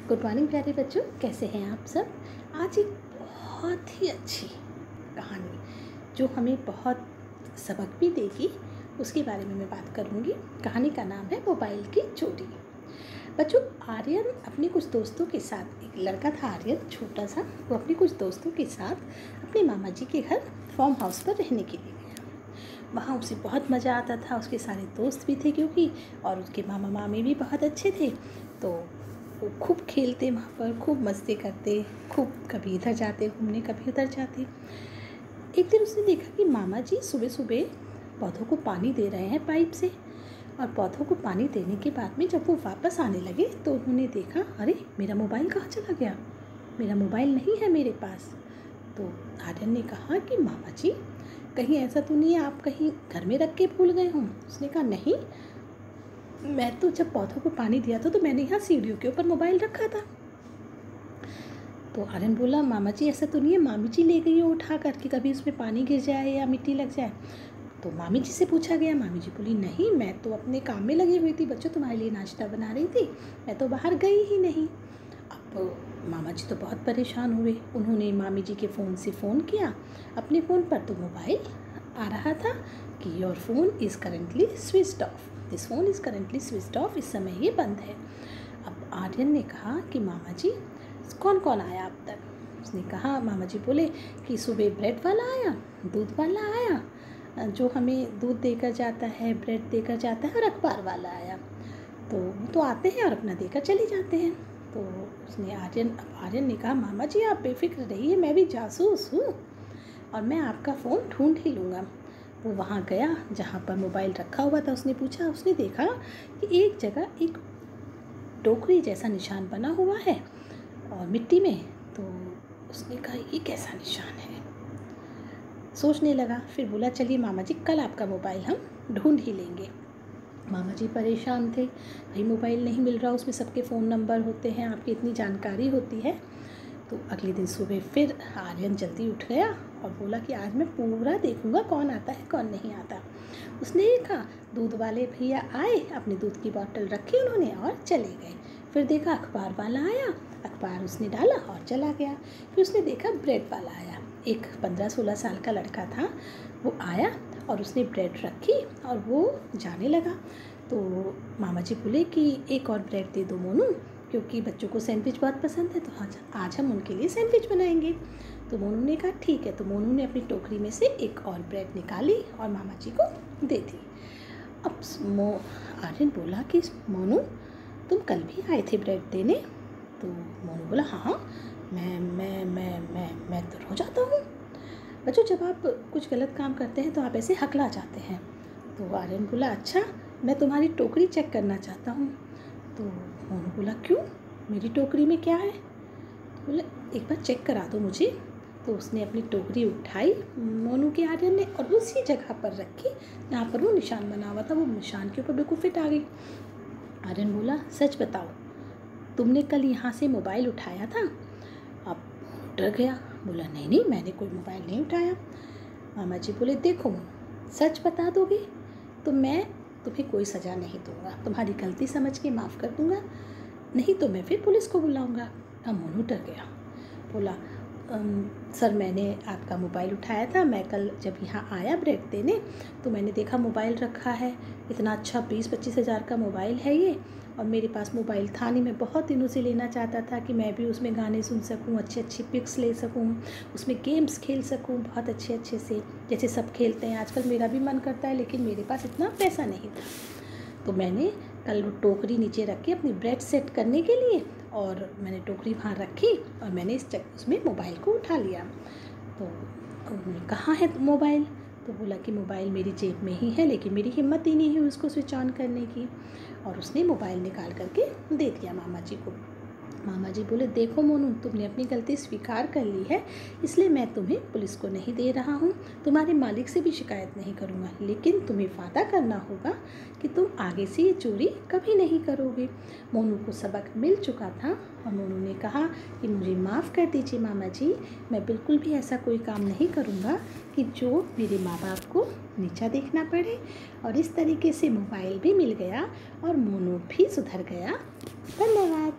Good morning प्यारे बच्चों, कैसे हैं आप सब। आज एक बहुत ही अच्छी कहानी जो हमें बहुत सबक भी देगी उसके बारे में मैं बात करूंगी। कहानी का नाम है मोबाइल की चोरी। बच्चों, आर्यन अपने कुछ दोस्तों के साथ, एक लड़का था आर्यन छोटा सा, वो अपने कुछ दोस्तों के साथ अपने मामा जी के घर फार्म हाउस पर रहने के लिए गया। वहाँ उसे बहुत मज़ा आता था, उसके सारे दोस्त भी थे क्योंकि, और उसके मामा मामी भी बहुत अच्छे थे। तो वो खूब खेलते वहाँ पर, खूब मस्ती करते, खूब कभी इधर जाते घूमने, कभी उधर जाते। एक दिन उसने देखा कि मामा जी सुबह सुबह पौधों को पानी दे रहे हैं पाइप से, और पौधों को पानी देने के बाद में जब वो वापस आने लगे तो उन्होंने देखा, अरे मेरा मोबाइल कहाँ चला गया, मेरा मोबाइल नहीं है मेरे पास। तो आर्यन ने कहा कि मामा जी कहीं ऐसा तो नहीं है आप कहीं घर में रख के भूल गए हों। उसने कहा नहीं, मैं तो जब पौधों को पानी दिया था तो मैंने यहाँ सीढ़ियों के ऊपर मोबाइल रखा था। तो आर्यन बोला, मामा जी ऐसा तो नहीं है मामी जी ले गई हो उठा कर कि कभी उसमें पानी गिर जाए या मिट्टी लग जाए। तो मामी जी से पूछा गया, मामी जी बोली नहीं, मैं तो अपने काम में लगी हुई थी बच्चों, तुम्हारे लिए नाश्ता बना रही थी, मैं तो बाहर गई ही नहीं। अब मामा जी तो बहुत परेशान हुए। उन्होंने मामी जी के फ़ोन से फ़ोन किया, अपने फ़ोन पर तो मोबाइल आ रहा था कि your phone is currently switched off, this phone is currently switched off, इस समय ये बंद है। अब आर्यन ने कहा कि मामा जी कौन कौन आया अब तक। उसने कहा, मामा जी बोले कि सुबह ब्रेड वाला आया, दूध वाला आया जो हमें दूध देकर जाता है, ब्रेड देकर जाता है, और अखबार वाला आया। तो वो तो आते हैं और अपना देकर चले जाते हैं। तो उसने आर्यन ने कहा, मामा जी आप बेफिक्र रहिए, मैं भी जासूस हूँ और मैं आपका फ़ोन ढूंढ ही लूँगा। वो वहाँ गया जहाँ पर मोबाइल रखा हुआ था। उसने पूछा, उसने देखा कि एक जगह एक टोकरी जैसा निशान बना हुआ है और मिट्टी में। तो उसने कहा, ये कैसा निशान है। सोचने लगा, फिर बोला, चलिए मामा जी कल आपका मोबाइल हम ढूंढ ही लेंगे। मामा जी परेशान थे, भाई मोबाइल नहीं मिल रहा, उसमें सबके फ़ोन नंबर होते हैं, आपकी इतनी जानकारी होती है। तो अगले दिन सुबह फिर आर्यन जल्दी उठ गया और बोला कि आज मैं पूरा देखूंगा कौन आता है कौन नहीं आता। उसने देखा दूध वाले भैया आए, अपनी दूध की बोतल रखी उन्होंने और चले गए। फिर देखा अखबार वाला आया, अखबार उसने डाला और चला गया। फिर उसने देखा ब्रेड वाला आया, एक 15-16 साल का लड़का था, वो आया और उसने ब्रेड रखी और वो जाने लगा। तो मामा जी बोले कि एक और ब्रेड दे दो मोनू, क्योंकि बच्चों को सैंडविच बहुत पसंद है, तो आज हम उनके लिए सैंडविच बनाएंगे। तो मोनू ने कहा ठीक है। तो मोनू ने अपनी टोकरी में से एक और ब्रेड निकाली और मामा जी को दे दी। अब आर्यन बोला कि मोनू तुम कल भी आए थे ब्रेड देने। तो मोनू बोला, हाँ मैं तो रोज आता हूँ। बच्चों, जब आप कुछ गलत काम करते हैं तो आप ऐसे हकला जाते हैं। तो आर्यन बोला, अच्छा मैं तुम्हारी टोकरी चेक करना चाहता हूँ। तो मोनू बोला, क्यों, मेरी टोकरी में क्या है। तो बोला, एक बार चेक करा दो मुझे। तो उसने अपनी टोकरी उठाई मोनू के आर्यन ने और उसी जगह पर रखी जहाँ पर वो निशान बना हुआ था। वो निशान के ऊपर बिल्कुल फिट आ गई। आर्यन बोला, सच बताओ तुमने कल यहाँ से मोबाइल उठाया था। अब डर गया, बोला नहीं नहीं मैंने कोई मोबाइल नहीं उठाया। मामा जी बोले, देखो मोनू सच बता दोगे तो मैं तुम्हें कोई सज़ा नहीं दूंगा, तुम्हारी गलती समझ के माफ़ कर दूंगा, नहीं तो मैं फिर पुलिस को बुलाऊंगा। अब मोनू डर गया, बोला, सर मैंने आपका मोबाइल उठाया था, मैं कल जब यहाँ आया ब्रेड देने तो मैंने देखा मोबाइल रखा है, इतना अच्छा 20-25 हज़ार का मोबाइल है ये, और मेरे पास मोबाइल था नहीं, मैं बहुत दिनों से लेना चाहता था कि मैं भी उसमें गाने सुन सकूं, अच्छी अच्छी पिक्स ले सकूं, उसमें गेम्स खेल सकूं बहुत अच्छे अच्छे से, जैसे सब खेलते हैं आजकल, मेरा भी मन करता है, लेकिन मेरे पास इतना पैसा नहीं था। तो मैंने कल वो टोकरी नीचे रख के अपनी ब्रेड सेट करने के लिए, और मैंने टोकरी वहाँ रखी और मैंने उसमें मोबाइल को उठा लिया। तो उन्होंने, कहाँ है मोबाइल। तो बोला कि मोबाइल मेरी जेब में ही है, लेकिन मेरी हिम्मत ही नहीं है उसको स्विच ऑन करने की। और उसने मोबाइल निकाल करके दे दिया मामा जी को। मामा जी बोले, देखो मोनू तुमने अपनी गलती स्वीकार कर ली है, इसलिए मैं तुम्हें पुलिस को नहीं दे रहा हूँ, तुम्हारे मालिक से भी शिकायत नहीं करूँगा, लेकिन तुम्हें वादा करना होगा कि तुम आगे से ये चोरी कभी नहीं करोगे। मोनू को सबक मिल चुका था और मोनू ने कहा कि मुझे माफ़ कर दीजिए मामा जी, मैं बिल्कुल भी ऐसा कोई काम नहीं करूँगा कि जो मेरे माँ बाप को नीचा देखना पड़े। और इस तरीके से मोबाइल भी मिल गया और मोनू भी सुधर गया। धन्यवाद।